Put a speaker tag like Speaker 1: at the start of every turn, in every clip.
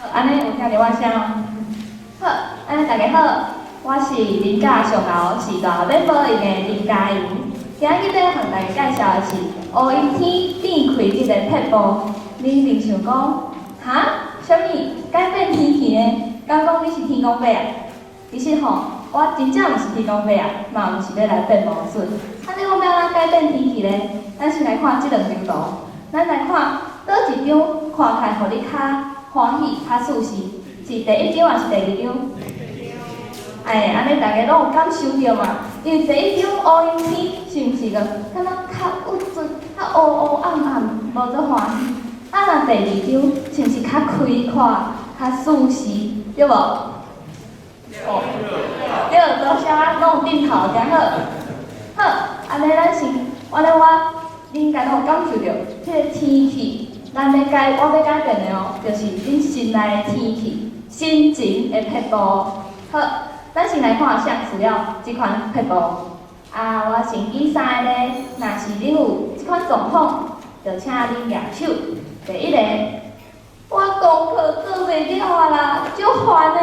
Speaker 1: 安尼有听到我声哦？好，安尼大家好，我是林家上楼是大免保营的林嘉莹。今日要向大家介绍的是乌阴天变开日的撇步。你一定想讲，哈？啥物改变天气呢？敢讲你是天公伯啊？其实吼，我真正毋是天公伯啊，嘛毋是要来变魔术。你讲要安怎改变天气呢？咱先来看即两张图，咱来看倒一张看起来互你较欢喜、较舒适，是第一张还是第二张？哎，安尼大家拢有感受到嘛？因为第一张乌阴天是毋是个敢若较郁卒、较乌暗暗，无做欢喜？啊，若第二张是毋是较开阔、较舒适，对无？哦，对，多谢拢有点头，真好。好，安尼咱先，我应该拢有感受到，即个天气。我要改变的哦，就是恁心内的天气、心情的撇步。好，咱先来看像资料即款撇步。我先举三个咧，若是恁有即款状况，就请恁举手。第一个，我功课做袂了啊啦，足烦的。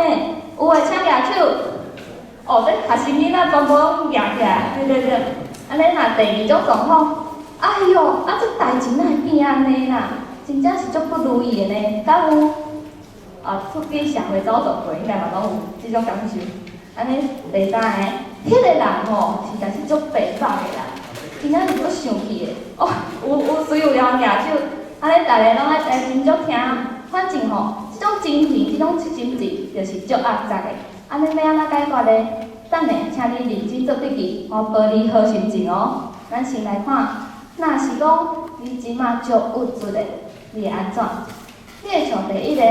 Speaker 1: 有诶，请举手。哦，这学生囡仔全部拢举起来，对。安尼若第二种状况，哎哟，这代志哪会变安尼啦？真正是足不如意的呢，敢有？出去社会走走过，应该嘛拢有即种感受。安尼第三个，迄个人吼，实在是足白目的啦，真正是足生气的。哦，有随有了举手，安尼大家拢爱真足听。反正吼，即种情绪，即种心情，就是足压榨的。安尼要安怎解决呢？等下，请你认真做笔记，我保你好心情哦。咱先来看，若是讲你即马足郁卒的。你会安怎？你会像第一个，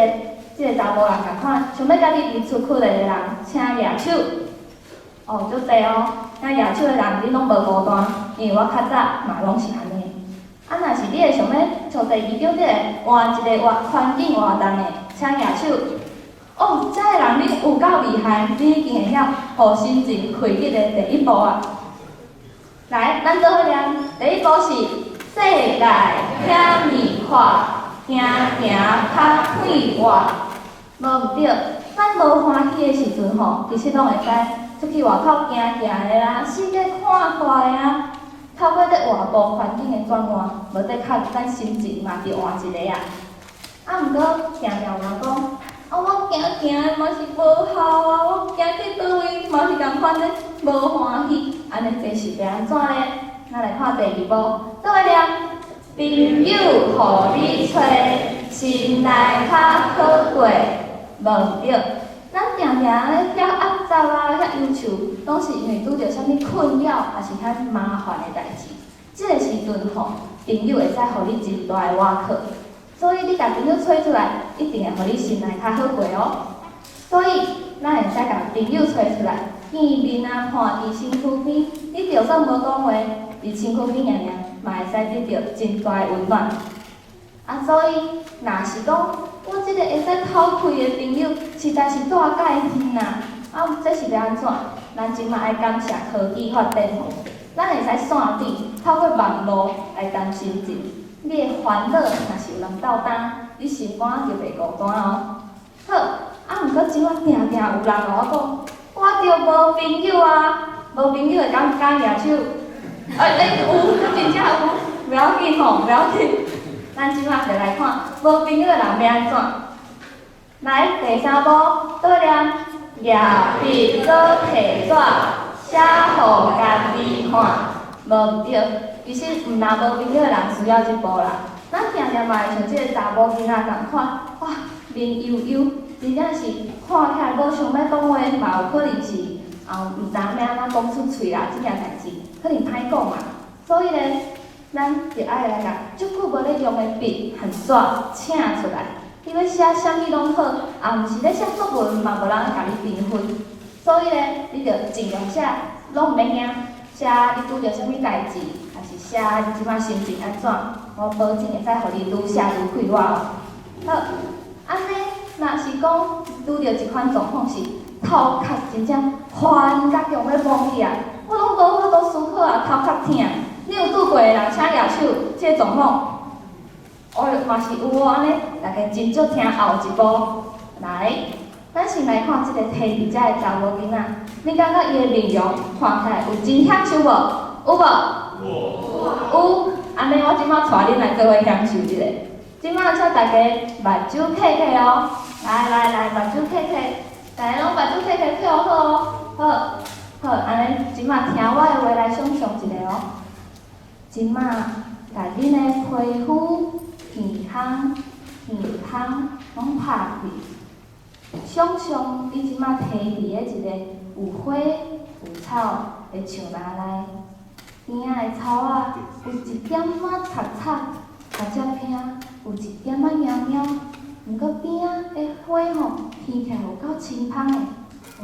Speaker 1: 即个查某人共款，想要甲你离出去的人，请举手。哦，足对哦，那举手的人你拢无孤单，因为我较早嘛拢是安尼。若是你会想要像第二种即个换一个环境活动的，请举手。哦，遮个人你有够厉害，你已经会晓互心情开启的第一步啊！来，咱做伙念，第一步是。世界遐尼宽，行行较快活，无毋对。咱无欢喜的时阵吼，其实拢会使出去外口行行的啦，世界看看的啊。透过伫外部环境的转换，无得较咱心情嘛着换一个啊。毋过定定有人讲，我行行的嘛是无效啊，我行去倒位嘛是共款咧，无欢喜。安尼这是要安怎咧？咱来看第二步，倒来念。朋友互你找，心内较可贵，无毋对。咱定定咧遐压榨遐忧愁，拢是因为拄着啥物困扰，还是遐麻烦的代志。即个时阵吼，朋友会使互你真大的瓦靠，所以你甲朋友找出来，一定会互你心内较好过哦。所以咱会使甲朋友找出来，见面看伫身躯边，你就算无讲话，伫身躯边尔，嘛会使得到真大的温暖。所以若是讲我即个会使透开的朋友，实在是大介天呐。这是要安怎？咱即马爱感谢科技发展吼，咱会使线顶透过网络来谈心情。你的烦恼若是有人斗担，你心肝就袂孤单哦。好，毋过即马定有人甲我讲，我着无朋友啊，无朋友会敢举手。有，真正有，不要紧吼，不要紧。咱即马就来看无朋友的人要安怎。来，第三步，倒念，举笔做题纸，写互家己看，无毋对。其实毋但无朋友的人需要即步啦，咱定定嘛会像即个查某囡仔共款，哇，面悠悠，真正是看起来无想要讲话，嘛有可能是毋知影要安怎讲出喙啦，即件代志。可能歹讲嘛，所以咧，咱就爱来甲足久无咧用的笔和纸请出来。你要写啥物拢好，毋是咧写作文嘛，无人甲你评分。所以咧，你就尽量写，拢毋免惊。写你拄着啥物代志，还是写你即摆心情安怎，我保证会使互你愈写愈快活哦。好，安尼若是讲拄着一款状况是头壳真正烦甲强要忘去啊！我拢无法度思考啊，头壳痛。你有拄过的人请举手，即个状况，嘛是有哦。安尼，大家真足听后一步。来，咱先来看即个摕伫遮的查某囡仔，你感觉伊的面容看起来有真享受无？有无？有。安尼我即摆带恁来做伙享受一下。即摆请大家目睭闭闭哦，来，目睭闭闭，大家拢目睭闭闭闭好哦，好，安尼即摆听我的话来想象一下哦。即摆把恁的皮肤、健康拢拍开，想象你即摆摕伫的一个有花有草的树林内，边仔的草仔有一点仔擦擦，或者偏有一点仔猫猫，毋过边仔的花吼闻起来有够清芳的，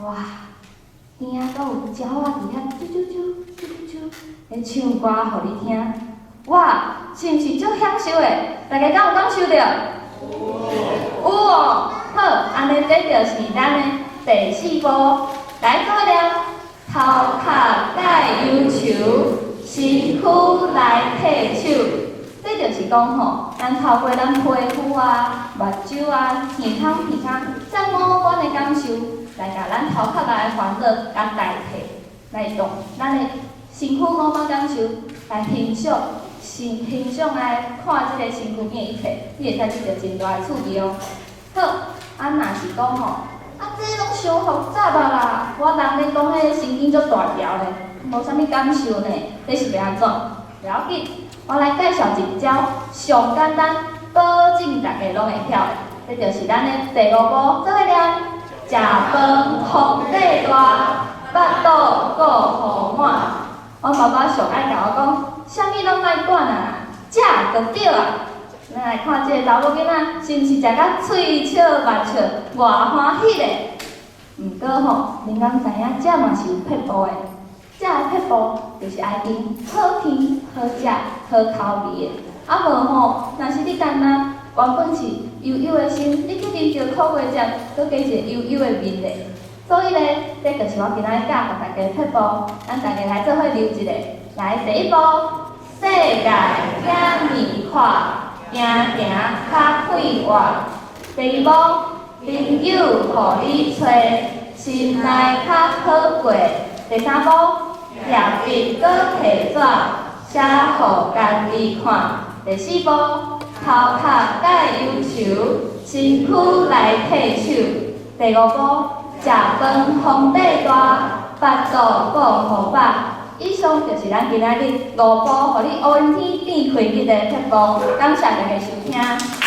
Speaker 1: 哇！边仔阁有鸟仔伫遐啾啾啾咧唱歌互你听，哇！是毋是足享受的？大家敢有感受着？有哦。好，安尼这就是咱的第4步，来做了。头壳解忧愁，身躯来体手。这就是讲吼，咱透过咱皮肤啊、目睭啊、耳孔、鼻孔，这五官的感受，来甲咱头壳内的烦恼甲代替，来用咱的身躯五官感受来欣赏来看即个身躯边的一切，你会使得到真大的刺激哦。好，若是讲吼，这拢伤复杂啊啦，我人咧讲迄神经足大条咧，无啥物感受呢，这是要安怎？不要紧，我来介绍一招上简单，保证大家拢会晓的，这就是咱的第5步，做伙念：食饭皇帝大，腹肚顾好满。我爸爸上爱甲我讲，啥物拢莫管啊，食就对啊。咱来看这个查某囡仔，是毋是食甲喙笑目笑，偌欢喜咧？毋过吼，恁敢知影这嘛是有撇步的？这个撇步就是爱用好闻、好食、好口味的。啊无吼，若是你干那原本是油油的心，你去啉着苦瓜汁，搁加一个油油的面咧。所以咧，这就是我今仔日教互大家的撇步，咱大家来做伙溜一下。来，第1步，世界遐尼宽。行行较快活。第2步，朋友互你找，心内较好过。第3步，贴笔搁摕纸，写互家己看。第4步，头壳解忧愁，身躯来体手。第5步，食饭皇帝大，腹肚顾好饱。以上就是咱今仔日5步，互你乌云天变开日的撇步，感谢大家收听。